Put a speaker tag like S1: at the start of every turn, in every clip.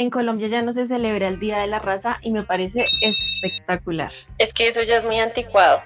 S1: En Colombia ya no se celebra el Día de la Raza y me parece espectacular.
S2: Es que eso ya es muy anticuado.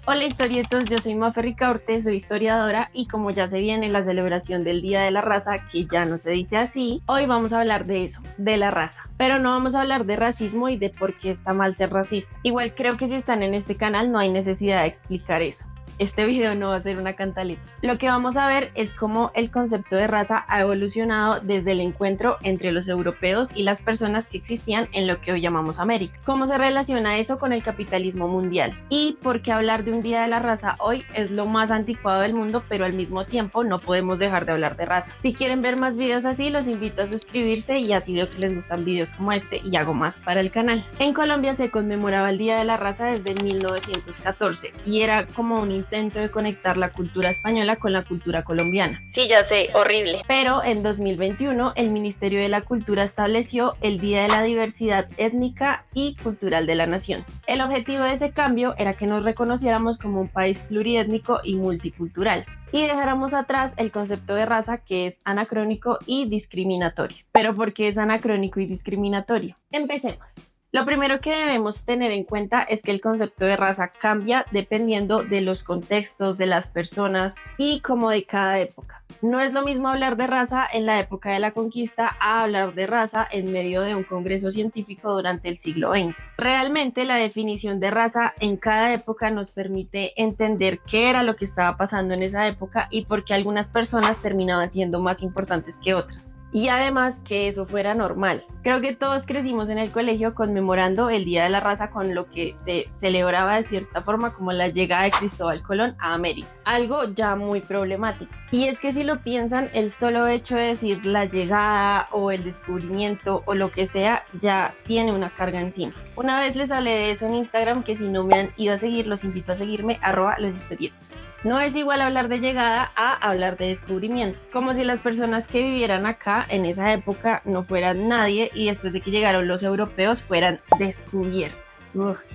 S1: Hola historietos, yo soy Mafe Ricaurte, soy historiadora y como ya se viene la celebración del Día de la Raza, que ya no se dice así, hoy vamos a hablar de eso, de la raza. Pero no vamos a hablar de racismo y de por qué está mal ser racista. Igual creo que si están en este canal no hay necesidad de explicar eso. Este video no va a ser una cantaleta. Lo que vamos a ver es cómo el concepto de raza ha evolucionado desde el encuentro entre los europeos y las personas que existían en lo que hoy llamamos América. Cómo se relaciona eso con el capitalismo mundial y por qué hablar de un Día de la Raza hoy es lo más anticuado del mundo, pero al mismo tiempo no podemos dejar de hablar de raza. Si quieren ver más videos así, los invito a suscribirse y así veo que les gustan videos como este y hago más para el canal. En Colombia se conmemoraba el Día de la Raza desde 1914 y era como un intento de conectar la cultura española con la cultura colombiana.
S2: Sí, ya sé, horrible.
S1: Pero en 2021 el Ministerio de la Cultura estableció el Día de la Diversidad Étnica y Cultural de la Nación. El objetivo de ese cambio era que nos reconociéramos como un país pluriétnico y multicultural y dejáramos atrás el concepto de raza, que es anacrónico y discriminatorio. ¿Pero por qué es anacrónico y discriminatorio? Empecemos. Lo primero que debemos tener en cuenta es que el concepto de raza cambia dependiendo de los contextos, de las personas y como de cada época. No es lo mismo hablar de raza en la época de la conquista a hablar de raza en medio de un congreso científico durante el siglo XX. Realmente la definición de raza en cada época nos permite entender qué era lo que estaba pasando en esa época y por qué algunas personas terminaban siendo más importantes que otras. Y además que eso fuera normal. Creo que todos crecimos en el colegio conmemorando el Día de la Raza con lo que se celebraba de cierta forma como la llegada de Cristóbal Colón a América. Algo ya muy problemático. Y es que si lo piensan, el solo hecho de decir la llegada o el descubrimiento o lo que sea ya tiene una carga encima. Una vez les hablé de eso en Instagram, que si no me han ido a seguir, los invito a seguirme, @loshistorietos. No es igual hablar de llegada a hablar de descubrimiento. Como si las personas que vivieran acá en esa época no fueran nadie y después de que llegaron los europeos fueran descubiertas.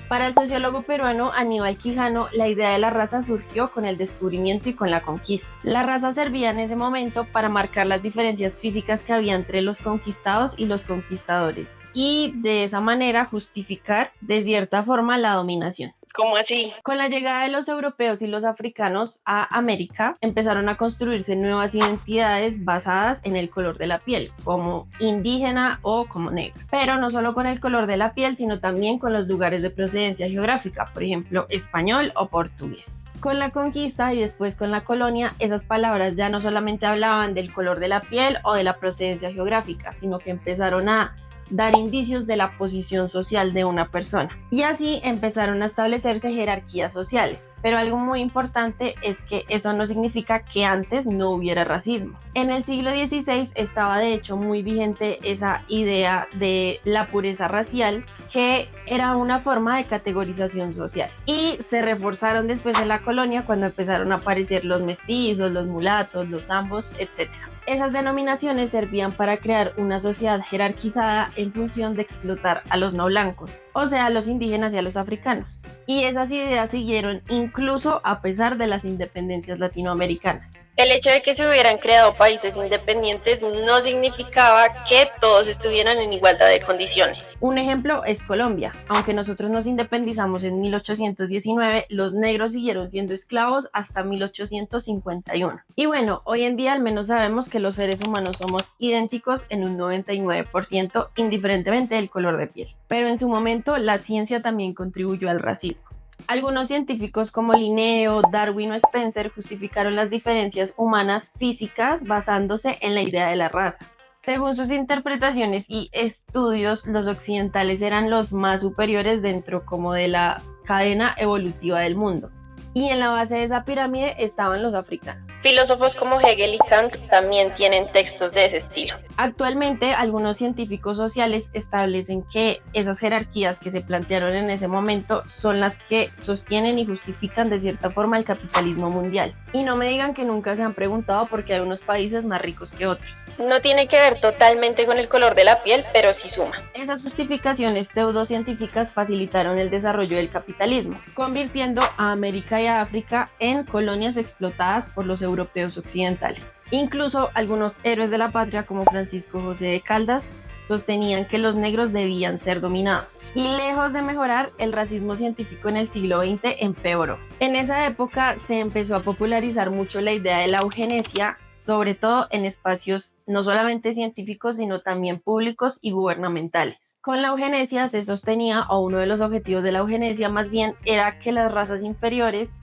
S1: Para el sociólogo peruano Aníbal Quijano, la idea de la raza surgió con el descubrimiento y con la conquista. La raza servía en ese momento para marcar las diferencias físicas que había entre los conquistados y los conquistadores y de esa manera justificar de cierta forma la dominación.
S2: ¿Cómo así?
S1: Con la llegada de los europeos y los africanos a América, empezaron a construirse nuevas identidades basadas en el color de la piel, como indígena o como negro. Pero no solo con el color de la piel, sino también con los lugares de procedencia geográfica, por ejemplo, español o portugués. Con la conquista y después con la colonia, esas palabras ya no solamente hablaban del color de la piel o de la procedencia geográfica, sino que empezaron a dar indicios de la posición social de una persona. Y así empezaron a establecerse jerarquías sociales. Pero algo muy importante es que eso no significa que antes no hubiera racismo. En el siglo XVI estaba de hecho muy vigente esa idea de la pureza racial, que era una forma de categorización social. Y se reforzaron después en la colonia cuando empezaron a aparecer los mestizos, los mulatos, los zambos, etc. Esas denominaciones servían para crear una sociedad jerarquizada en función de explotar a los no blancos, o sea, a los indígenas y a los africanos. Y esas ideas siguieron incluso a pesar de las independencias latinoamericanas.
S2: El hecho de que se hubieran creado países independientes no significaba que todos estuvieran en igualdad de condiciones.
S1: Un ejemplo es Colombia. Aunque nosotros nos independizamos en 1819, los negros siguieron siendo esclavos hasta 1851. Y bueno, hoy en día al menos sabemos que los seres humanos somos idénticos en un 99%, indiferentemente del color de piel. Pero en su momento la ciencia también contribuyó al racismo. Algunos científicos como Linneo, Darwin o Spencer justificaron las diferencias humanas físicas basándose en la idea de la raza. Según sus interpretaciones y estudios, los occidentales eran los más superiores dentro como de la cadena evolutiva del mundo. Y en la base de esa pirámide estaban los africanos.
S2: Filósofos como Hegel y Kant también tienen textos de ese estilo.
S1: Actualmente, algunos científicos sociales establecen que esas jerarquías que se plantearon en ese momento son las que sostienen y justifican de cierta forma el capitalismo mundial. Y no me digan que nunca se han preguntado por qué hay unos países más ricos que otros.
S2: No tiene que ver totalmente con el color de la piel, pero sí suma.
S1: Esas justificaciones pseudocientíficas facilitaron el desarrollo del capitalismo, convirtiendo a América y a África en colonias explotadas por los europeos occidentales. Incluso algunos héroes de la patria como Francisco José de Caldas sostenían que los negros debían ser dominados. Y lejos de mejorar, el racismo científico en el siglo XX empeoró. En esa época se empezó a popularizar mucho la idea de la eugenesia, sobre todo en espacios no solamente científicos, sino también públicos y gubernamentales. Con la eugenesia se sostenía, o uno de los objetivos de la eugenesia más bien, era que las razas inferiores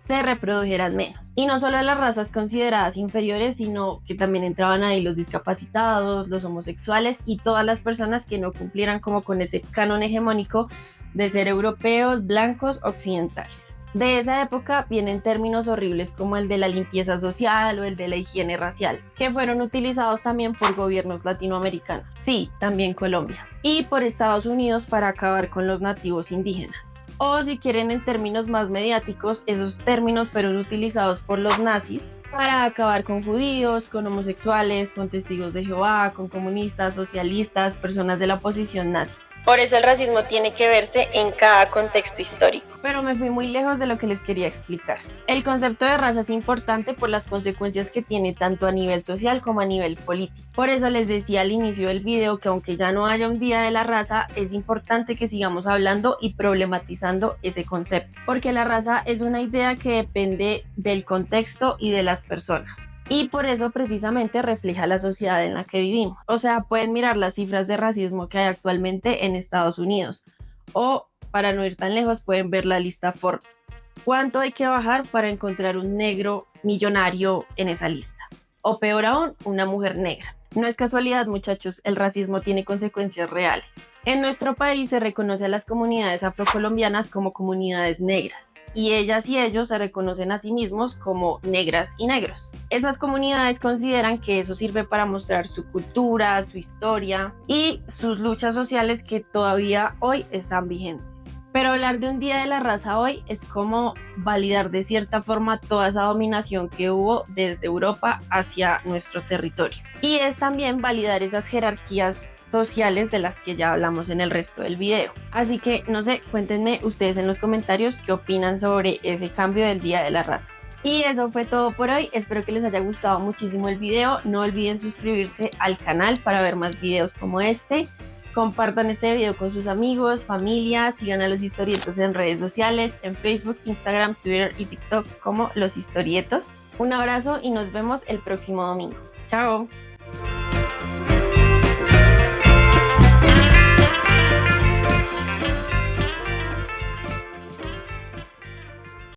S1: se reprodujeran menos. Y no solo las razas consideradas inferiores, sino que también entraban ahí los discapacitados, los homosexuales y todas las personas que no cumplieran como con ese canon hegemónico de ser europeos, blancos, occidentales. De esa época vienen términos horribles como el de la limpieza social o el de la higiene racial, que fueron utilizados también por gobiernos latinoamericanos, sí, también Colombia, y por Estados Unidos para acabar con los nativos indígenas. O si quieren en términos más mediáticos, esos términos fueron utilizados por los nazis para acabar con judíos, con homosexuales, con testigos de Jehová, con comunistas, socialistas, personas de la oposición nazi.
S2: Por eso el racismo tiene que verse en cada contexto histórico.
S1: Pero me fui muy lejos de lo que les quería explicar. El concepto de raza es importante por las consecuencias que tiene tanto a nivel social como a nivel político. Por eso les decía al inicio del video que aunque ya no haya un día de la raza, es importante que sigamos hablando y problematizando ese concepto. Porque la raza es una idea que depende del contexto y de las personas. Y por eso precisamente refleja la sociedad en la que vivimos. O sea, pueden mirar las cifras de racismo que hay actualmente en Estados Unidos. O, para no ir tan lejos, pueden ver la lista Forbes. ¿Cuánto hay que bajar para encontrar un negro millonario en esa lista? O peor aún, una mujer negra. No es casualidad, muchachos, el racismo tiene consecuencias reales. En nuestro país se reconoce a las comunidades afrocolombianas como comunidades negras y ellas y ellos se reconocen a sí mismos como negras y negros. Esas comunidades consideran que eso sirve para mostrar su cultura, su historia y sus luchas sociales que todavía hoy están vigentes. Pero hablar de un día de la raza hoy es como validar de cierta forma toda esa dominación que hubo desde Europa hacia nuestro territorio. Y es también validar esas jerarquías sociales de las que ya hablamos en el resto del video. Así que, no sé, cuéntenme ustedes en los comentarios qué opinan sobre ese cambio del Día de la Raza. Y eso fue todo por hoy, espero que les haya gustado muchísimo el video, no olviden suscribirse al canal para ver más videos como este, compartan este video con sus amigos, familia, sigan a Los Historietos en redes sociales, en Facebook, Instagram, Twitter y TikTok como Los Historietos. Un abrazo y nos vemos el próximo domingo. Chao.